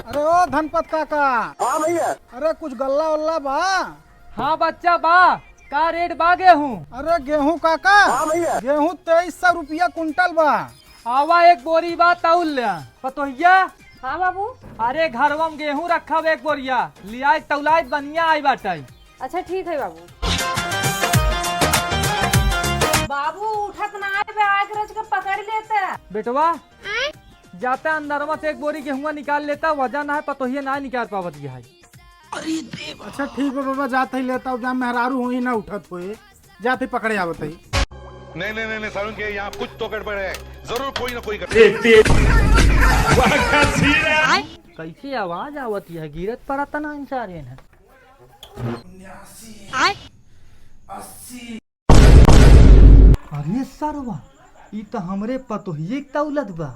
अरे ओ धनपत काका। हाँ भैया। अरे कुछ गल्ला वल्ला बा? हाँ बच्चा बा, का रेट बा गेहूँ? अरे गेहूं काका। हाँ भैया। गेहूं 2300 रुपया कुंटल बा। आवा एक बोरी बा तौल लिया पतोहिया। हाँ बाबू। अरे घरवा में गेहूँ रखा एक बोरिया लिया तौलाइत बनिया आई बाटे। अच्छा ठीक है बाबू। बाबू उठत ना आए बे, आग रच के पकड़ लेते। बेटवा जाता अंदरवा से एक बोरी गेहूँ निकाल लेता, वजन है पतोहिया ना निकाल पावत है। अच्छा ठीक है बाबा, जाते ही लेता हूँ। जहाँ मेहरारू हुई ना उठत हुए जाते ही पकड़े आवत ही। नहीं सारुण के यहाँ कुछ तो गड़बड़ है, जरूर कोई ना कोई कैसी आवाज आवत है? गिरत पड़ा ना इंसान है। 80 अरे सरवा ई तो हमरे पतोहिये के तौलत बा।